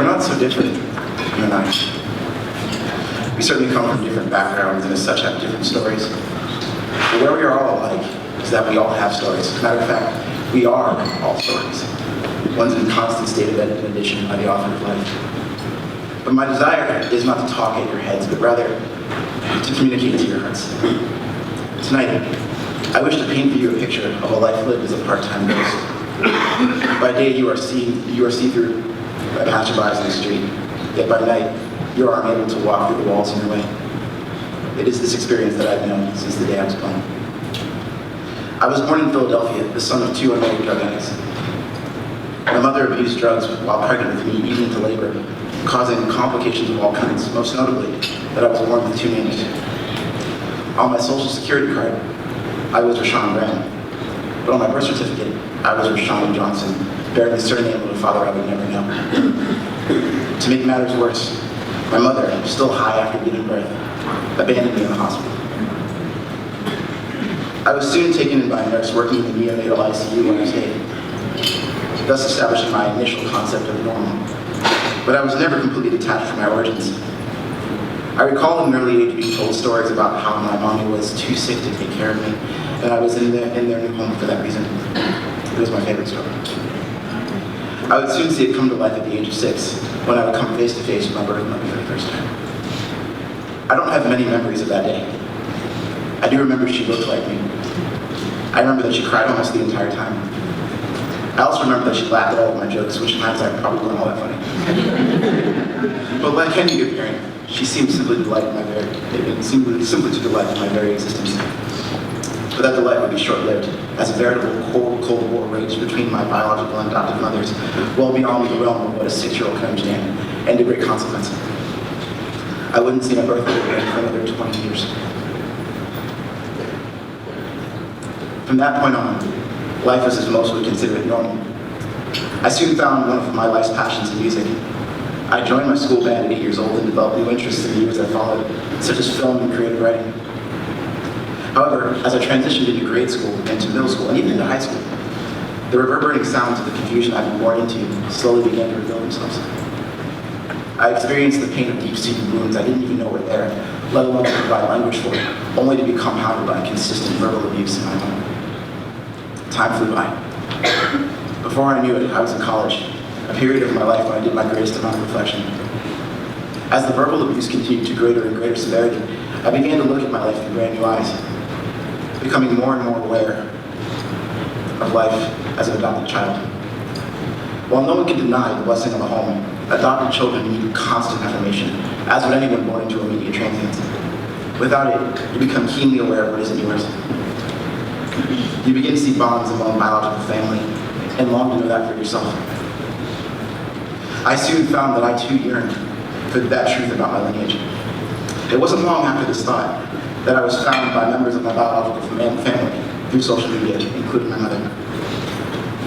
we're not so different, you and I. We certainly come from different backgrounds and as such have different stories. But where we are all alike is that we all have stories. As a matter of fact, we are all stories. One's in constant state of addition by the author of life. But my desire is not to talk at your heads, but rather to communicate to your hearts. Tonight, I wish to paint for you a picture of a life lived as a part-time ghost. By day, you are seen through by passerbys in the street, yet by night, you are unable to walk through the walls in your way. It is this experience that I've known since the day I was born. I was born in Philadelphia, the son of 2 unmarried drug addicts. My mother abused drugs while pregnant with me, even into labor, causing complications of all kinds, most notably that I was born with 2 names. On my social security card, I was Rahsaan Graham, but on my birth certificate, I was Rahsaan Johnson, bearing the surname of a father I would never know. To make matters worse, my mother, still high after giving birth, abandoned me in the hospital. I was soon taken in by a nurse working in the neonatal ICU where I stayed, thus establishing my initial concept of normal. But I was never completely detached from my origins. I recall in an early age being told stories about how my mommy was too sick to take care of me, and I was in their new home for that reason. It was my favorite story. I would soon see it come to life at the age of 6, when I would come face to face with my birth mother for the first time. I don't have many memories of that day. I do remember she looked like me. I remember that she cried almost the entire time. I also remember that she laughed at all of my jokes, which times I probably weren't all that funny. But like any good parent, she seemed simply to delight in my very existence. But that delight would be short-lived, as a veritable Cold War raged between my biological and adoptive mothers, well beyond the realm of what a 6-year-old can understand, and to great consequence. I wouldn't see my birthday again for another 20 years. From that point on, life was as most would consider it normal. I soon found one of my life's passions in music. I joined my school band at 8 years old and developed new interests in the years that followed, such as film and creative writing. However, as I transitioned into grade school, into middle school, and even into high school, the reverberating sounds of the confusion I'd been born into slowly began to reveal themselves. I experienced the pain of deep-seated wounds I didn't even know were there, let alone to provide language for, only to be compounded by consistent verbal abuse in my home. Time flew by. Before I knew it, I was in college, a period of my life when I did my greatest amount of reflection. As the verbal abuse continued to greater and greater severity, I began to look at my life through brand new eyes, becoming more and more aware of life as an adopted child. While no one can deny the blessing of a home, adopted children need constant affirmation, as would anyone born into immediate transience. Without it, you become keenly aware of what isn't yours. You begin to see bonds among biological family, and long to know that for yourself. I soon found that I too yearned for that truth about my lineage. It wasn't long after this thought that I was found by members of my biological family through social media, including my mother.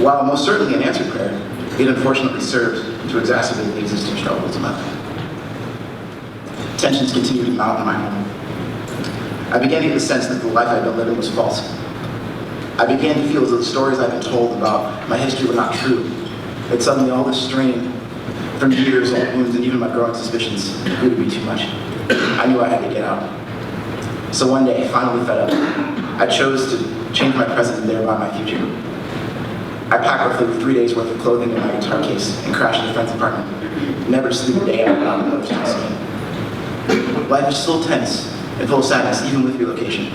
While most certainly an answered prayer, it unfortunately served to exacerbate the existing struggles of my life. Tensions continued to mount in my home. I began to get the sense that the life I'd been living was false. I began to feel as though the stories I'd been told about my history were not true. That suddenly all this strain from years, old wounds, and even my growing suspicions grew to be too much. I knew I had to get out. So one day, finally fed up, I chose to change my present and thereby my future. I packed roughly 3 days worth of clothing in my guitar case and crashed in a friend's apartment, never to sleep a day out without the mother's house again. Life is still tense and full of sadness, even with relocation.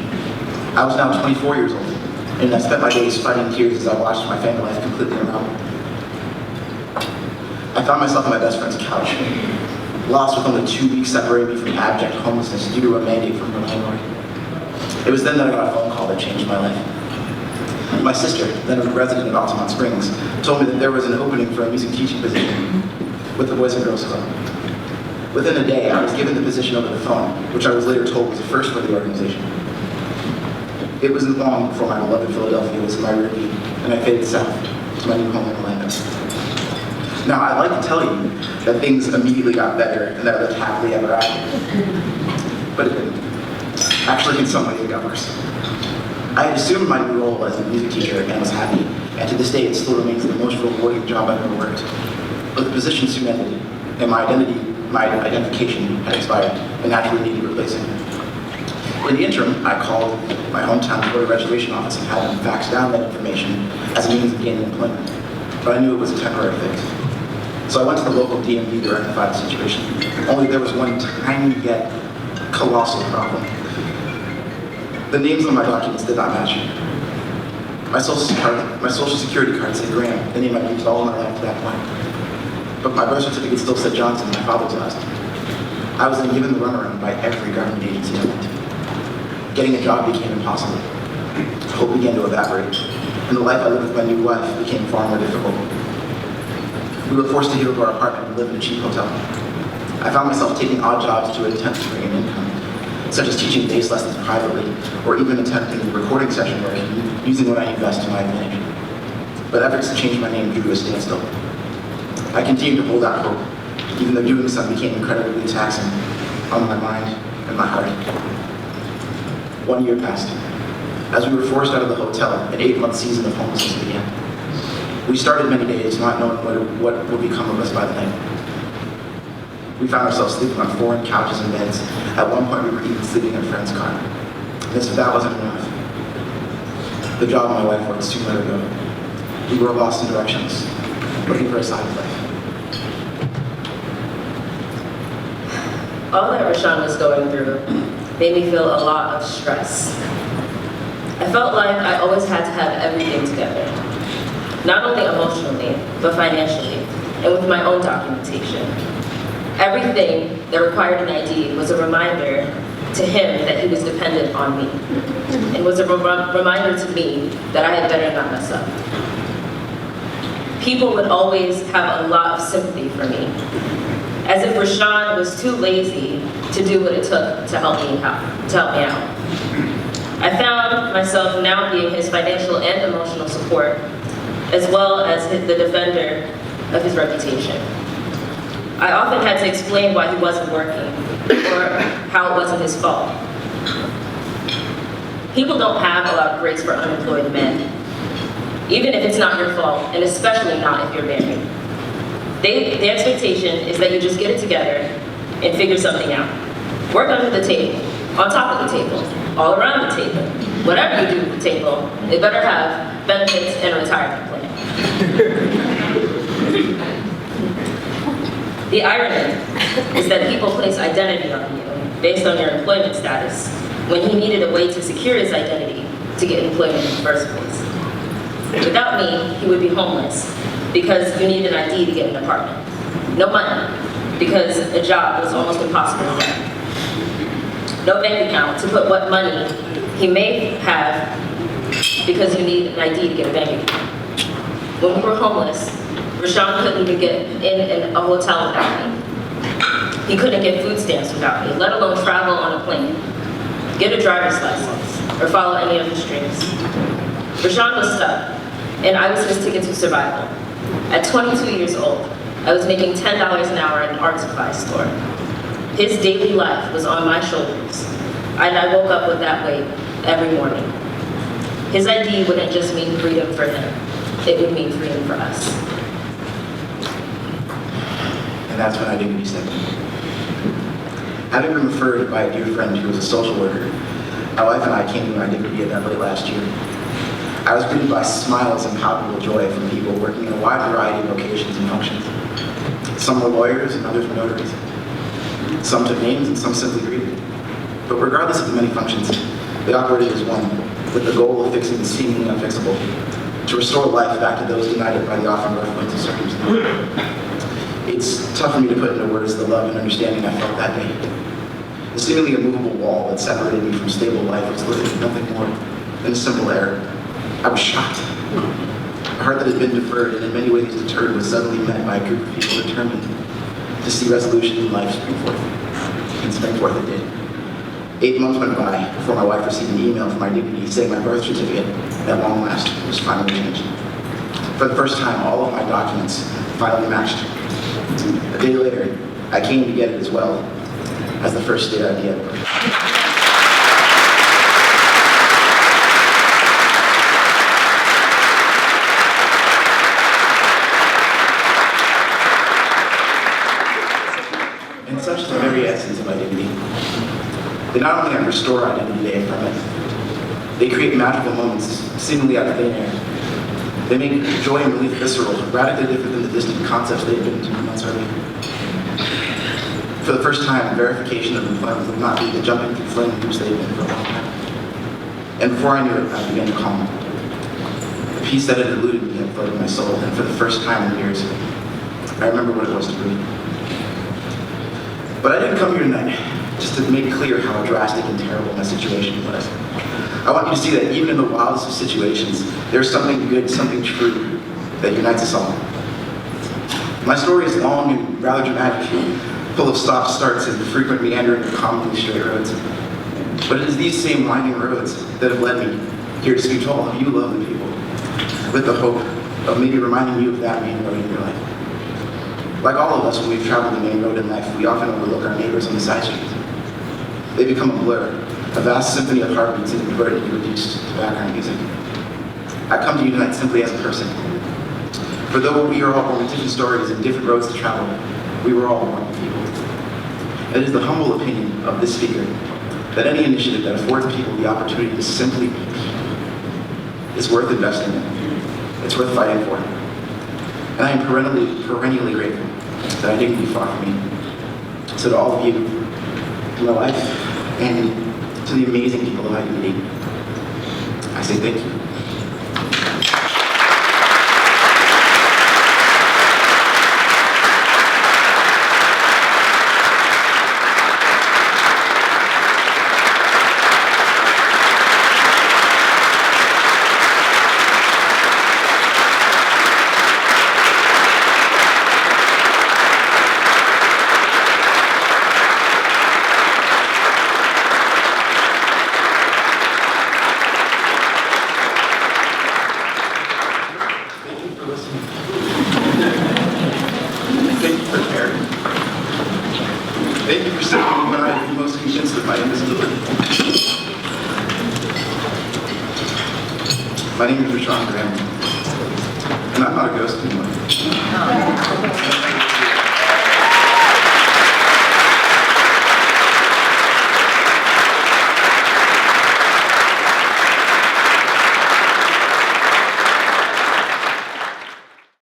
I was now 24 years old, and I spent my days fighting tears as I watched my family life completely unravel. I found myself on my best friend's couch, lost with only 2 weeks separating me from abject homelessness due to a mandate from her landlord. It was then that I got a phone call that changed my life. My sister, then a resident of Altamont Springs, told me that there was an opening for a music teaching position with the Boys and Girls Club. Within a day, I was given the position over the phone, which I was later told was a first for the organization. It wasn't long before my beloved Philadelphia was in my rearview, and I faded south to my new home in Orlando. Now, I'd like to tell you that things immediately got better and that I lived happily ever after, but it didn't. Actually, in some ways, it got worse. I had assumed my new role as a music teacher and was happy, and to this day it still remains the most rewarding job I've ever worked. But the position soon ended, and my identification had expired and naturally needed replacing. In the interim, I called my hometown voter registration office and had them fax down that information as a means of gaining employment, but I knew it was a temporary fix. So I went to the local DMV to rectify the situation, only there was one tiny yet colossal problem. The names on my documents did not match. My social security card said Graham, the name I'd used all my life to that point. But my birth certificate still said Johnson, my father's last name. I was then given the runaround by every government agency I went to. Getting a job became impossible. Hope began to evaporate, and the life I lived with my new wife became far more difficult. We were forced to give up our apartment and live in a cheap hotel. I found myself taking odd jobs to attempt to bring in income, such as teaching bass lessons privately, or even attempting a recording session work using what I knew best to my advantage. But efforts to change my name drew to a standstill. I continued to hold out hope, even though doing so became incredibly taxing on my mind and my heart. 1 year passed. As we were forced out of the hotel, an 8-month season of homelessness began. We started many days not knowing what would become of us by the night. We found ourselves sleeping on foreign couches and beds. At one point, we were even sleeping in a friend's car. And as if that wasn't enough, the job my wife worked soon let her go. We were lost in directions, looking for a sign of life. All that Rahsaan was going through made me feel a lot of stress. I felt like I always had to have everything together, not only emotionally, but financially, and with my own documentation. Everything that required an ID was a reminder to him that he was dependent on me, and was a reminder to me that I had better not mess up. People would always have a lot of sympathy for me, as if Rahsaan was too lazy to do what it took to help me out. I found myself now being his financial and emotional support, as well as the defender of his reputation. I often had to explain why he wasn't working, or how it wasn't his fault. People don't have a lot of grace for unemployed men, even if it's not your fault, and especially not if you're married. The expectation is that you just get it together and figure something out. Work under the table, on top of the table, all around the table. Whatever you do at the table, it better have benefits and a retirement plan. The irony is that people place identity on you based on your employment status when he needed a way to secure his identity to get employment in the first place. Without me, he would be homeless because you need an ID to get an apartment. No money, because a job was almost impossible to get. No bank account to put what money he may have because you need an ID to get a bank account. When we were homeless, Rahsaan couldn't even get in a hotel without me. He couldn't get food stamps without me, let alone travel on a plane, get a driver's license, or follow any of his dreams. Rahsaan was stuck, and I was his ticket to survival. At 22 years old, I was making $10 an hour at an art supply store. His daily life was on my shoulders, and I woke up with that weight every morning. His ID wouldn't just mean freedom for him, it would mean freedom for us. And that's when IDignity stepped in. Having been referred by a dear friend who was a social worker, my wife and I came to IDignity event late last year. I was greeted by smiles and palpable joy from people working in a wide variety of locations and functions. Some were lawyers and others were notaries. Some took names and some simply greeted. But regardless of the many functions, they operated as one, with the goal of fixing the seemingly unfixable, to restore life back to those denied it by the often rough winds of circumstance. It's tough for me to put into words the love and understanding I felt that day. The seemingly immovable wall that separated me from stable life was literally nothing more than a simple error. I was shocked. A heart that had been deferred and in many ways deterred was suddenly met by a group of people determined to see resolution in life spring forth. And spring forth it did. 8 months went by before my wife received an email from IDignity saying my birth certificate, at long last, was finally changed. For the first time, all of my documents finally matched. A day later, I came to get it as well as the first day ID at birth. essence of identity. They not only restore identity, they affirm it. They create magical moments, seemingly out of thin air. They make joy and relief visceral, radically different than the distant concepts they had been to months earlier. For the first time, verification of employment would not be the jumping through flame hoops they had been for a long time. And before I knew it, I began to calm. The peace that had eluded me had flooded my soul, and for the first time in years, I remember what it was to breathe. But I didn't come here tonight just to make clear how drastic and terrible my situation was. I want you to see that even in the wildest of situations, there's something good, something true that unites us all. My story is long and rather dramatic, full of stop starts and frequent meandering of commonly straight roads. But it is these same winding roads that have led me here to speak to all of you lovely people, with the hope of maybe reminding you of that main road in your life. Like all of us, when we've traveled the main road in life, we often overlook our neighbors on the side streets. They become a blur, a vast symphony of heartbeats inadvertently reduced to background music. I come to you tonight simply as a person. For though we are all born with different stories and different roads to travel, we were all born people. It is the humble opinion of this speaker that any initiative that affords people the opportunity to simply be people is worth investing in. It's worth fighting for. And I am perennially grateful that IDignity fought for me. So to all of you, to my life, and to the amazing people of IDignity, I say thank you. Thank you for sitting when I am most convinced of my invisibility. My name is Rahsaan, and I'm not a ghost anymore.